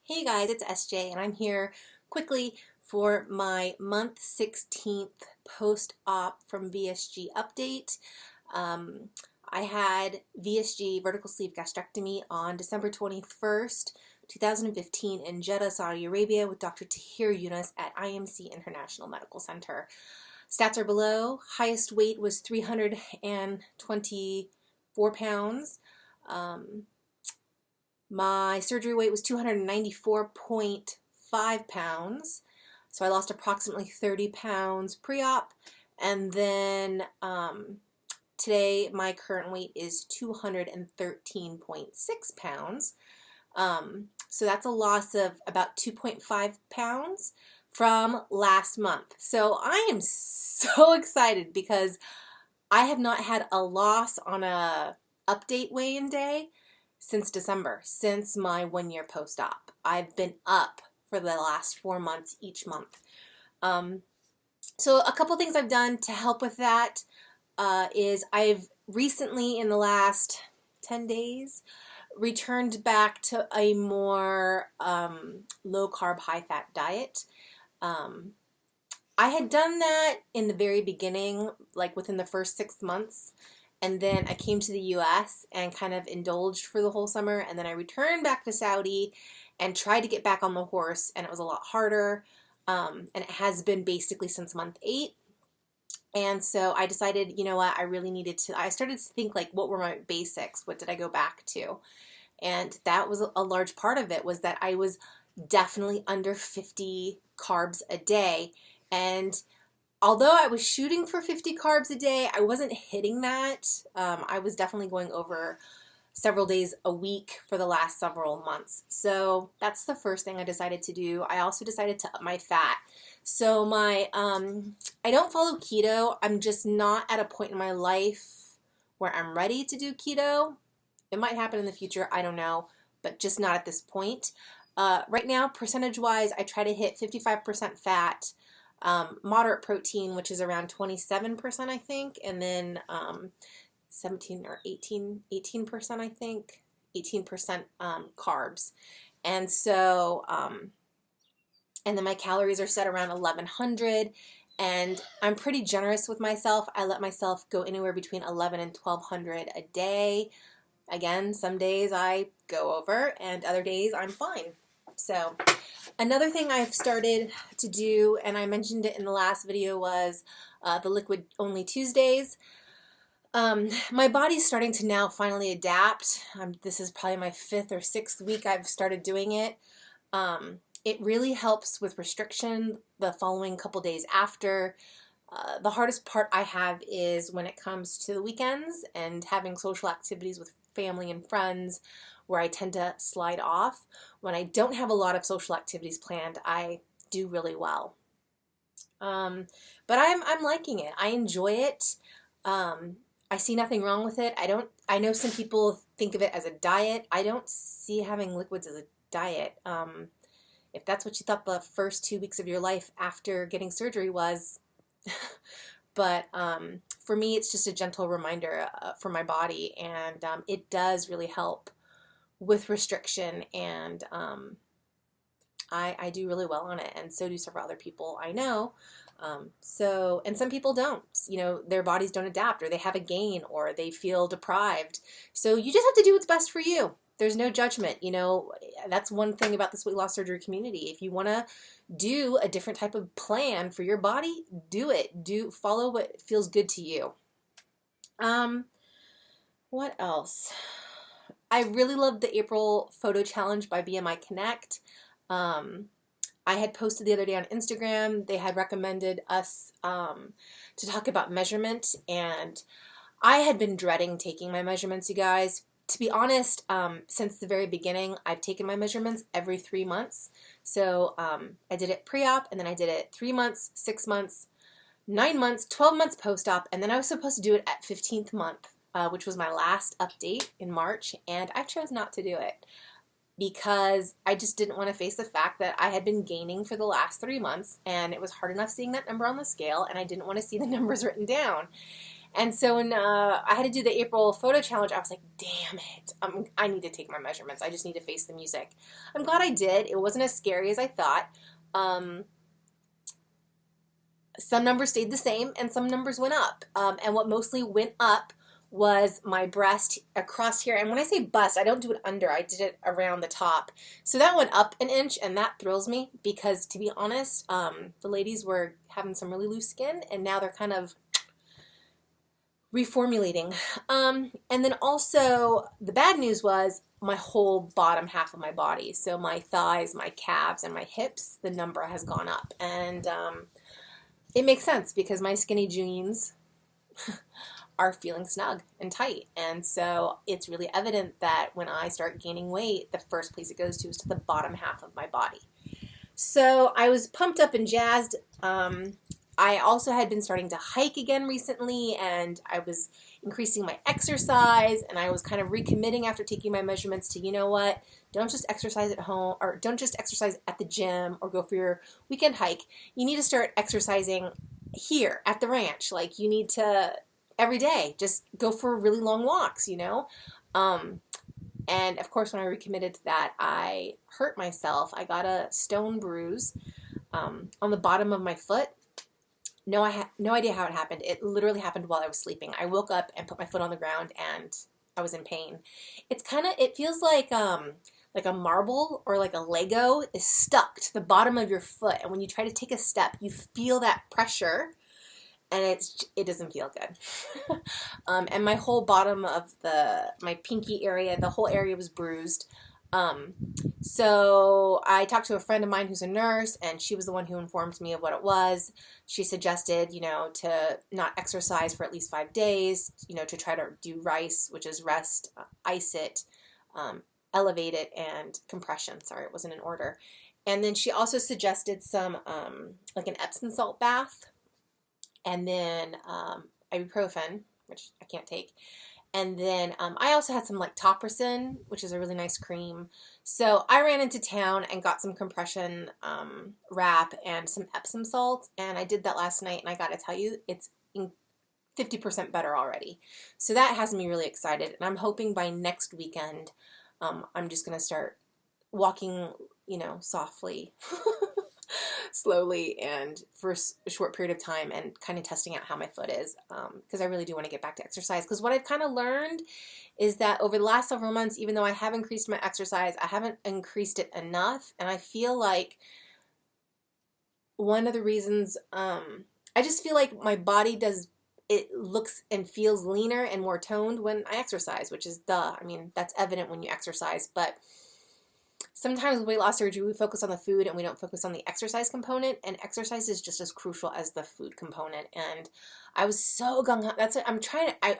Hey guys, it's SJ and I'm here quickly for my month 16th post-op from VSG update. I had VSG vertical sleeve gastrectomy on December 21st, 2015 in Jeddah, Saudi Arabia with Dr. Tahir Yunus at IMC International Medical Center. Stats are below. Highest weight was 324 pounds. My surgery weight was 294.5 pounds, so I lost approximately 30 pounds pre-op, and then today my current weight is 213.6 pounds, so that's a loss of about 2.5 pounds from last month. So I am so excited because I have not had a loss on a update weigh-in day since December, since my 1 year post-op. I've been up for the last 4 months each month. So a couple things I've done to help with that is I've recently, in the last 10 days, returned back to a more low-carb, high-fat diet. I had done that in the very beginning, like within the first 6 months. And then I came to the US and kind of indulged for the whole summer. And then I returned back to Saudi and tried to get back on the horse. And it was a lot harder. And it has been basically since month 8. And so I decided, you know what, I really needed to, I started to think like, what were my basics? What did I go back to? And that was a large part of it, was that I was definitely under 50 carbs a day. And although I was shooting for 50 carbs a day, I wasn't hitting that. I was definitely going over several days a week for the last several months. So that's the first thing I decided to do. I also decided to up my fat. So I don't follow keto. I'm just not at a point in my life where I'm ready to do keto. It might happen in the future, I don't know, but just not at this point. Right now, percentage-wise, I try to hit 55% fat, moderate protein, which is around 27%, I think, and then 17 or 18%, I think, 18% carbs. And so, and then my calories are set around 1100, and I'm pretty generous with myself. I let myself go anywhere between 11 and 1200 a day. Again, some days I go over, and other days I'm fine. So another thing I've started to do, and I mentioned it in the last video, was the liquid only Tuesdays. My body's starting to now finally adapt. This is probably my 5th or 6th week I've started doing it. It really helps with restriction the following couple days after. The hardest part I have is when it comes to the weekends and having social activities with family and friends, where I tend to slide off. When I don't have a lot of social activities planned, I do really well. But I'm liking it. I enjoy it. I see nothing wrong with it. I know some people think of it as a diet. I don't see having liquids as a diet. If that's what you thought the first 2 weeks of your life after getting surgery was, but for me, it's just a gentle reminder for my body, and it does really help with restriction, and I do really well on it, and so do several other people I know. And some people don't, you know, their bodies don't adapt, or they have a gain, or they feel deprived. So you just have to do what's best for you. There's no judgment, you know. That's one thing about this weight loss surgery community. If you want to do a different type of plan for your body, do it. Follow what feels good to you. What else? I really loved the April photo challenge by BMI Connect. I had posted the other day on Instagram. They had recommended us to talk about measurement, and I had been dreading taking my measurements, you guys. To be honest, since the very beginning, I've taken my measurements every 3 months. So I did it pre-op, and then I did it 3 months, 6 months, 9 months, 12 months post-op, and then I was supposed to do it at 15th month, which was my last update in March, and I chose not to do it because I just didn't want to face the fact that I had been gaining for the last 3 months, and it was hard enough seeing that number on the scale, and I didn't want to see the numbers written down. And so when I had to do the April photo challenge, I was like, damn it. I need to take my measurements. I just need to face the music. I'm glad I did. It wasn't as scary as I thought. Some numbers stayed the same and some numbers went up. And what mostly went up was my breast across here. And when I say bust, I don't do it under. I did it around the top. So that went up an inch, and that thrills me because, to be honest, the ladies were having some really loose skin, and now they're kind of reformulating. And then also the bad news was my whole bottom half of my body. So my thighs, my calves, and my hips, the number has gone up. And it makes sense because my skinny jeans are feeling snug and tight. And so it's really evident that when I start gaining weight, the first place it goes to is to the bottom half of my body. So I was pumped up and jazzed. I also had been starting to hike again recently, and I was increasing my exercise, and I was kind of recommitting after taking my measurements to, you know what, don't just exercise at home, or don't just exercise at the gym or go for your weekend hike. You need to start exercising here at the ranch. Like, you need to, every day, just go for really long walks, you know? And of course, when I recommitted to that, I hurt myself. I got a stone bruise on the bottom of my foot. No, I had no idea how it happened. It literally happened while I was sleeping. I woke up and put my foot on the ground, and I was in pain. It's kind of, it feels like a marble or like a Lego is stuck to the bottom of your foot. And when you try to take a step, you feel that pressure, and it doesn't feel good. And my whole bottom of my pinky area, the whole area was bruised. So I talked to a friend of mine who's a nurse, and she was the one who informed me of what it was. She suggested, to not exercise for at least 5 days, to try to do RICE, which is rest, ice it, elevate it, and compression. Sorry, it wasn't in order. And then she also suggested some, like an Epsom salt bath, and then ibuprofen, which I can't take. And then I also had some like Topricin, which is a really nice cream. So I ran into town and got some compression wrap and some Epsom salts. And I did that last night. And I got to tell you, it's 50% better already. So that has me really excited. And I'm hoping by next weekend, I'm just going to start walking, softly, slowly, and for a short period of time, and kind of testing out how my foot is, because I really do want to get back to exercise. Because what I've kind of learned is that over the last several months, even though I have increased my exercise, I haven't increased it enough. And I feel like one of the reasons, I just feel like my body it looks and feels leaner and more toned when I exercise, which is that's evident when you exercise. But sometimes with weight loss surgery, we focus on the food and we don't focus on the exercise component, and exercise is just as crucial as the food component. And I was so gung-ho.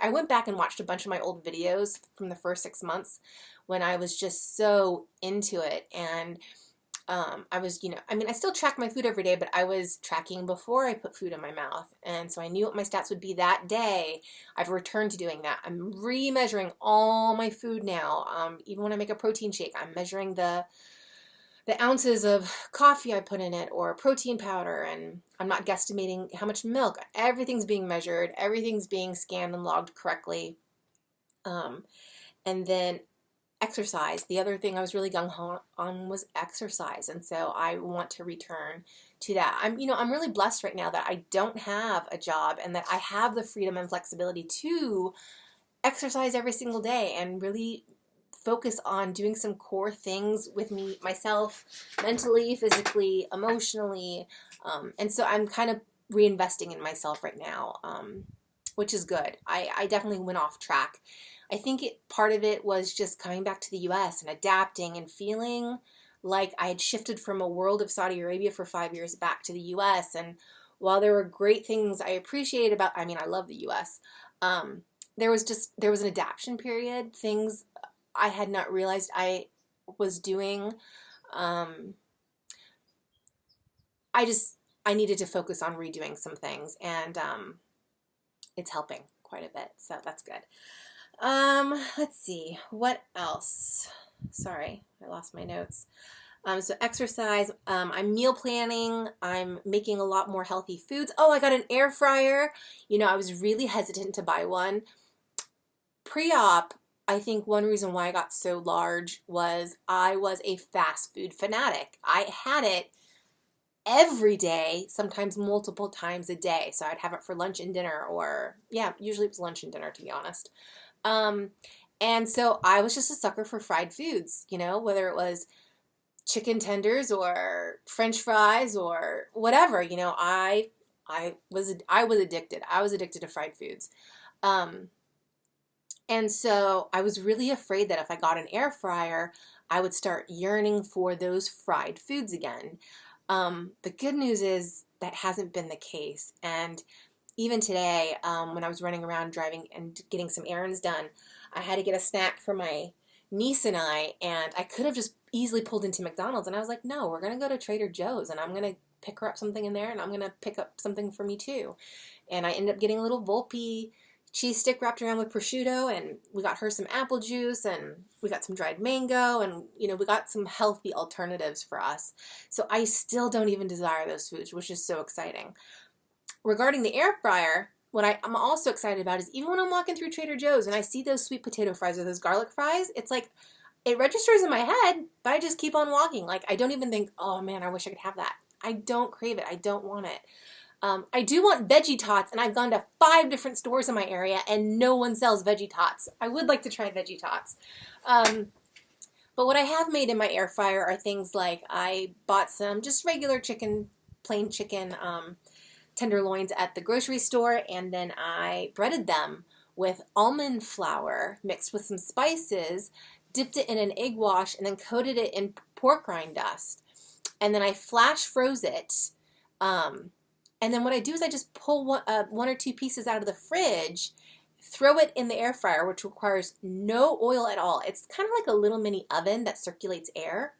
I went back and watched a bunch of my old videos from the first 6 months when I was just so into it. And I was, I still track my food every day, but I was tracking before I put food in my mouth. And so I knew what my stats would be that day. I've returned to doing that. I'm remeasuring all my food now. Even when I make a protein shake, I'm measuring the ounces of coffee I put in it or protein powder, and I'm not guesstimating how much milk. Everything's being measured. Everything's being scanned and logged correctly. And then exercise. The other thing I was really gung-ho on was exercise. And so I want to return to that. I'm really blessed right now that I don't have a job and that I have the freedom and flexibility to exercise every single day and really focus on doing some core things with myself, mentally, physically, emotionally. And so I'm kind of reinvesting in myself right now, which is good. I definitely went off track. I think part of it was just coming back to the U.S. and adapting and feeling like I had shifted from a world of Saudi Arabia for 5 years back to the U.S. And while there were great things I appreciated about, I love the U.S., there was an adaptation period, things I had not realized I was doing. I needed to focus on redoing some things, and it's helping quite a bit, so that's good. Let's see, what else? Sorry, I lost my notes. So exercise, I'm meal planning, I'm making a lot more healthy foods. Oh, I got an air fryer. You know, I was really hesitant to buy one. Pre-op, I think one reason why I got so large was I was a fast food fanatic. I had it every day, sometimes multiple times a day. So I'd have it for lunch and dinner, or yeah, usually it was lunch and dinner, to be honest. Um, and so I was just a sucker for fried foods, you know, whether it was chicken tenders or French fries or whatever, you know, I was addicted. I was addicted to fried foods. Um, and so I was really afraid that if I got an air fryer, I would start yearning for those fried foods again. The good news is that hasn't been the case. And even today, when I was running around driving and getting some errands done, I had to get a snack for my niece and I could have just easily pulled into McDonald's. And I was like, no, we're going to go to Trader Joe's and I'm going to pick her up something in there and I'm going to pick up something for me too. And I ended up getting a little Volpe cheese stick wrapped around with prosciutto, and we got her some apple juice, and we got some dried mango, and you know, we got some healthy alternatives for us. So I still don't even desire those foods, which is so exciting. Regarding the air fryer, what I'm also excited about is even when I'm walking through Trader Joe's and I see those sweet potato fries or those garlic fries, it's like it registers in my head, but I just keep on walking. Like I don't even think, oh man, I wish I could have that. I don't crave it. I don't want it. I do want veggie tots, and I've gone to 5 different stores in my area, and no one sells veggie tots. I would like to try veggie tots. But what I have made in my air fryer are things like I bought some just regular chicken, plain chicken tenderloins at the grocery store, and then I breaded them with almond flour mixed with some spices, dipped it in an egg wash, and then coated it in pork rind dust. And then I flash froze it. And then what I do is I just pull one or two pieces out of the fridge, throw it in the air fryer, which requires no oil at all. It's kind of like a little mini oven that circulates air.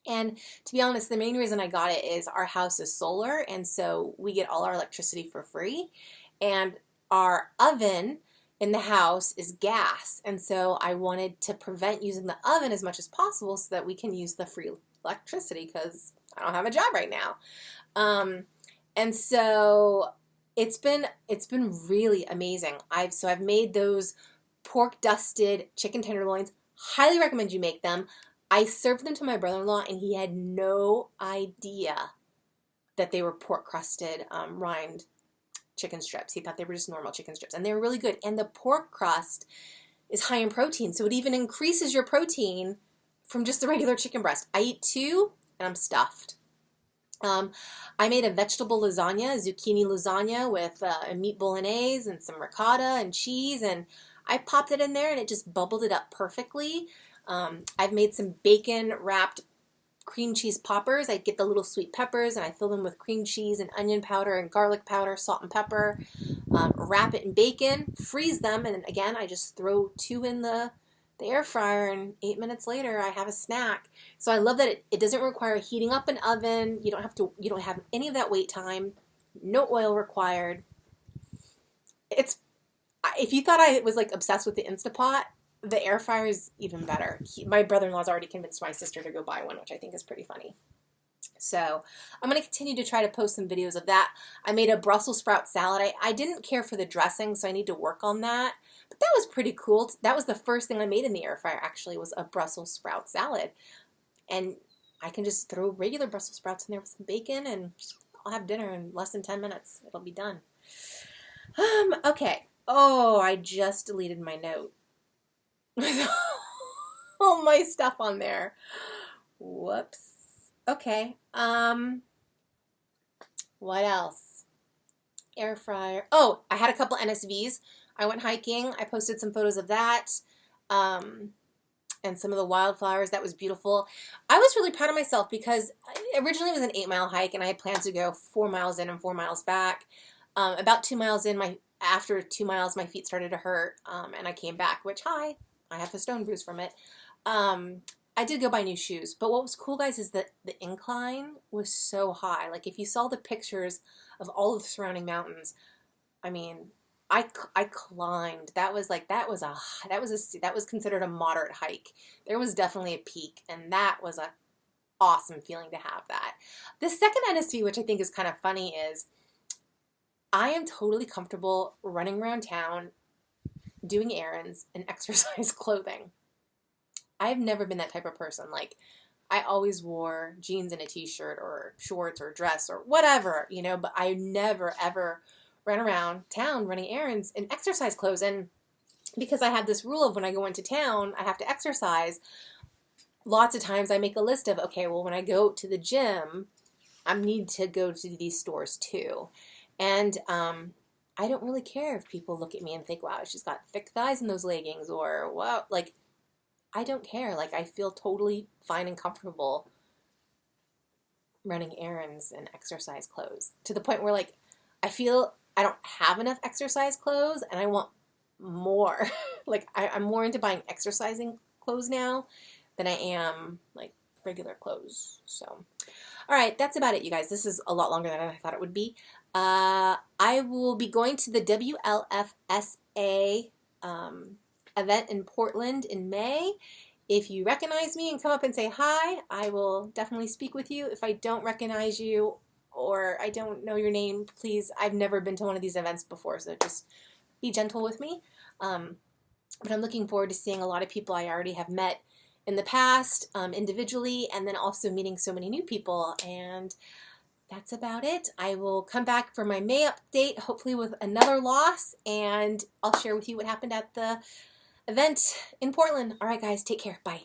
And to be honest, the main reason I got it is our house is solar, and so we get all our electricity for free. And our oven in the house is gas, and so I wanted to prevent using the oven as much as possible so that we can use the free electricity because I don't have a job right now. And so it's been really amazing. I've made those pork dusted chicken tenderloins. Highly recommend you make them. I served them to my brother-in-law and he had no idea that they were pork crusted rind chicken strips. He thought they were just normal chicken strips, and they were really good. And the pork crust is high in protein, so it even increases your protein from just the regular chicken breast. I eat 2 and I'm stuffed. I made a vegetable lasagna, zucchini lasagna with a meat bolognese and some ricotta and cheese, and I popped it in there and it just bubbled it up perfectly. I've made some bacon wrapped cream cheese poppers. I get the little sweet peppers and I fill them with cream cheese and onion powder and garlic powder, salt and pepper, wrap it in bacon, freeze them, and then again I just throw 2 in the air fryer, and 8 minutes later I have a snack. So I love that it doesn't require heating up an oven. You don't have any of that wait time. No oil required. If you thought I was like obsessed with the Instapot, the air fryer is even better. My brother-in-law's already convinced my sister to go buy one, which I think is pretty funny. So I'm going to continue to try to post some videos of that. I made a Brussels sprout salad. I didn't care for the dressing, so I need to work on that. But that was pretty cool. That was the first thing I made in the air fryer, actually, was a Brussels sprout salad. And I can just throw regular Brussels sprouts in there with some bacon, and I'll have dinner in less than 10 minutes. It'll be done. Okay. Oh, I just deleted my note. All my stuff on there. Whoops. Okay. What else? Air fryer. Oh, I had a couple NSVs. I went hiking. I posted some photos of that. And some of the wildflowers. That was beautiful. I was really proud of myself because originally it was an 8-mile hike and I had plans to go 4 miles in and 4 miles back. About 2 miles in, after 2 miles, my feet started to hurt, and I came back, which, I have a stone bruise from it. I did go buy new shoes, but what was cool, guys, is that the incline was so high. Like, if you saw the pictures of all of the surrounding mountains, I mean, I climbed. That was considered a moderate hike. There was definitely a peak, and that was a awesome feeling to have that. The second NSV, which I think is kind of funny, is I am totally comfortable running around town, doing errands, in exercise clothing. I've never been that type of person. Like, I always wore jeans and a t-shirt or shorts or dress or whatever, you know, but I never ever ran around town running errands in exercise clothes. And because I have this rule of when I go into town, I have to exercise, lots of times I make a list of, okay, well, when I go to the gym, I need to go to these stores too. And I don't really care if people look at me and think, wow, she's got thick thighs in those leggings, or, wow, like, I don't care. Like, I feel totally fine and comfortable running errands in exercise clothes, to the point where, like, I feel I don't have enough exercise clothes and I want more. Like, I'm more into buying exercising clothes now than I am, like, regular clothes. So, all right, that's about it, you guys. This is a lot longer than I thought it would be. I will be going to the WLFSA event in Portland in May. If you recognize me and come up and say hi, I will definitely speak with you. If I don't recognize you or I don't know your name, please, I've never been to one of these events before, so just be gentle with me. But I'm looking forward to seeing a lot of people I already have met in the past, individually, and then also meeting so many new people. And that's about it. I will come back for my May update, hopefully with another loss, and I'll share with you what happened at the event in Portland. All right, guys, take care. Bye.